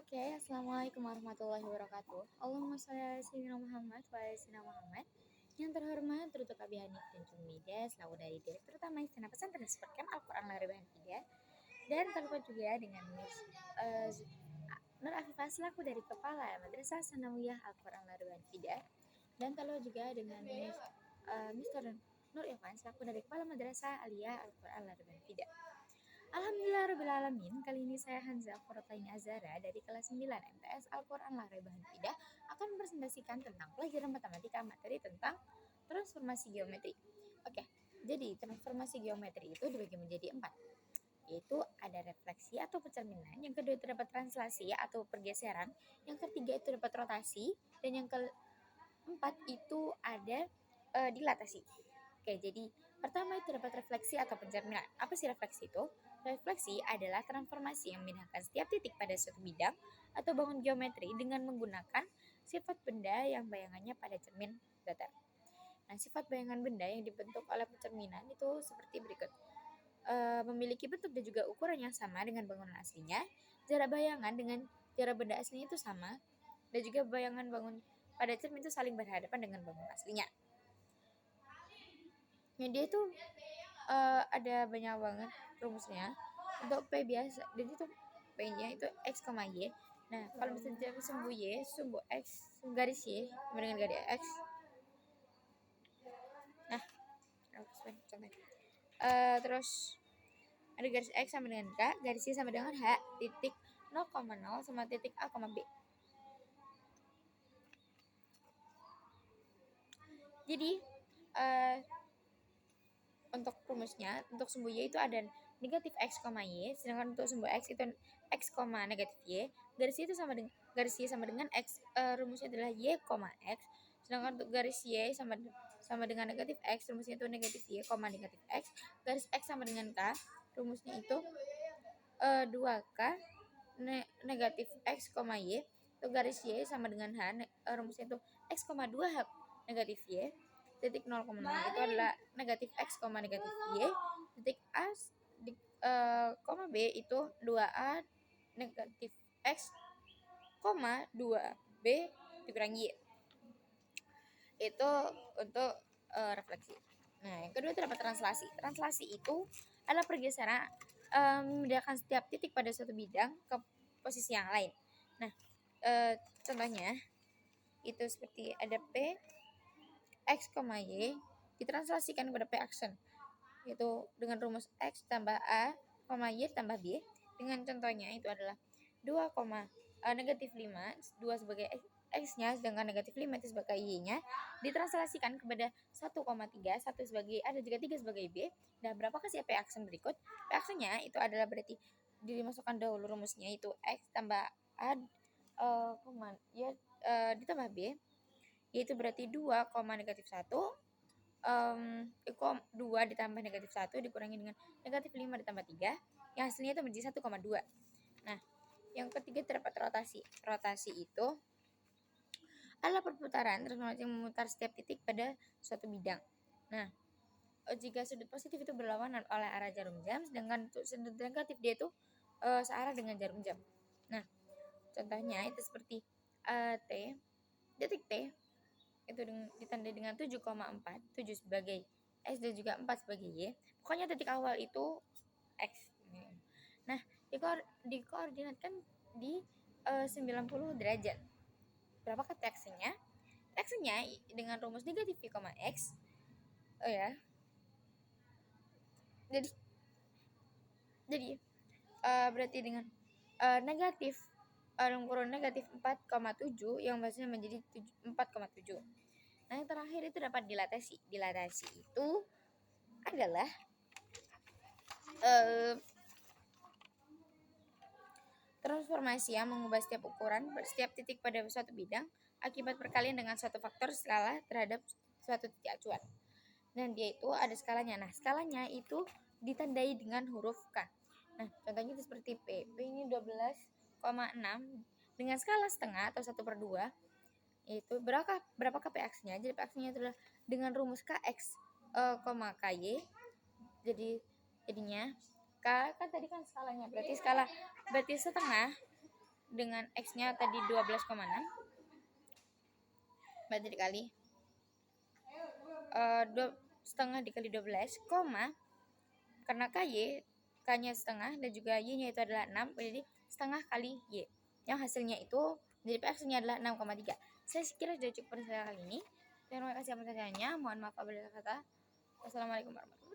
Oke, Assalamualaikum warahmatullahi wabarakatuh. Allahumma sholli ala sayyidina Muhammad wa ala sayyidina Muhammad. Yang terhormat Dr. Abi Hanif dan Jumida selaku dari Direktur Utama Istana Pesantren Seperkan Al-Quran Larabahan 3 dan terlupa juga dengan Miss Nur Afifah selaku dari Kepala Madrasah Sanawiyah Al-Quran Larabahan 3 dan terlupa juga dengan Mr. Nur Irfan selaku dari Kepala Madrasah Aliyah Al-Quran Larabahan 3. Alhamdulillahirrahmanirrahim. Kali ini saya Hanza Qurrataini Azara dari kelas 9 MTS Al-Quran Larabahan Tidak akan mempresentasikan tentang pelajaran matematika materi tentang transformasi geometri. Oke, jadi transformasi geometri itu dibagi menjadi 4, yaitu ada refleksi atau pencerminan, yang kedua itu dapat translasi atau pergeseran, yang ketiga itu dapat rotasi, dan yang keempat itu ada dilatasi. Oke, jadi pertama itu dapat refleksi atau pencerminan. Apa sih refleksi itu? Refleksi adalah transformasi yang memindahkan setiap titik pada suatu bidang atau bangun geometri dengan menggunakan sifat benda yang bayangannya pada cermin datar. Nah, sifat bayangan benda yang dibentuk oleh pencerminan itu seperti berikut. Memiliki bentuk dan juga ukuran yang sama dengan bangunan aslinya, jarak bayangan dengan jarak benda aslinya itu sama, dan juga bayangan bangun pada cermin itu saling berhadapan dengan bangunan aslinya. Nah, dia itu ada banyak banget rumusnya. Untuk P biasa, jadi itu P-nya itu X, Y. Nah, kalau misalnya sumbu Y, sumbu X, garis Y sama dengan garis X. Nah, contohnya. Terus ada garis X sama dengan K, garis Y sama dengan H, titik 0,0 sama titik A, B. Jadi, untuk rumusnya, untuk sumbu Y itu ada negatif X, Y, sedangkan untuk sumbu X itu X, negatif Y, garis Y itu sama dengan X, rumusnya adalah Y, X, sedangkan untuk garis Y sama dengan negatif X, rumusnya itu negatif Y, negatif X, garis X sama dengan K, rumusnya itu 2K negatif X, Y, untuk garis Y sama dengan H, rumusnya itu X, 2H negatif Y, titik 0,0 itu adalah negatif X, negatif Y, titik A, B itu 2A negatif X, 2B dikurangi Y. Itu untuk refleksi. Nah, yang kedua terdapat translasi. Translasi itu adalah pergeseran memindahkan setiap titik pada suatu bidang ke posisi yang lain. Nah, contohnya itu seperti ada P, X, Y ditranslasikan kepada P aksen, yaitu dengan rumus X tambah A, Y tambah B. Dengan contohnya itu adalah 2, negatif 5, 2 sebagai X-nya, sedangkan negatif 5 itu sebagai Y-nya, ditranslasikan kepada 1,3, 1 sebagai A dan juga 3 sebagai B. Dan berapa kasih P aksen berikut? P aksennya itu adalah berarti dimasukkan dahulu rumusnya itu X tambah A, ditambah B, yaitu berarti 2, negatif 1, 2 ditambah negatif 1 dikurangi dengan negatif 5 ditambah 3, yang hasilnya itu menjadi 1,2. Nah, yang ketiga terdapat rotasi. Rotasi itu adalah perputaran transformasi yang memutar setiap titik pada suatu bidang. Nah, jika sudut positif itu berlawanan oleh arah jarum jam, sedangkan sudut negatif dia itu searah dengan jarum jam. Nah, contohnya itu seperti detik T itu ditandai dengan 7,4, 7 sebagai X dan juga 4 sebagai Y. Pokoknya titik awal itu X. Nah, dikoordinatkan di 90 derajat. Berapa X-nya? X-nya dengan rumus negatif Y, X. Oh ya. Jadi berarti dengan negatif kurun negatif 4,7 yang bahasanya menjadi 4,7. Nah, yang terakhir itu dapat dilatasi. Dilatasi itu adalah transformasi yang mengubah setiap ukuran setiap titik pada suatu bidang akibat perkalian dengan suatu faktor skala terhadap suatu titik acuan. Dan dia itu ada skalanya. Nah, skalanya itu ditandai dengan huruf K. Nah, contohnya itu seperti P. P ini 12,6 dengan skala setengah atau 1/2. Yaitu berapa P X-nya? Jadi P X-nya adalah dengan rumus KX, KY. Jadinya K kan tadi kan skalanya, berarti setengah dengan X-nya tadi 12,6 berarti dikali setengah dikali 12, koma, karena K-nya setengah dan juga Y-nya itu adalah 6, jadi setengah kali Y. Yang hasilnya itu jadi PX-nya adalah 6,3. Saya kira sudah cukup pada kali ini. Terima kasih atas perhatiannya. Mohon maaf apabila kata. Wassalamualaikum warahmatullahi wabarakatuh.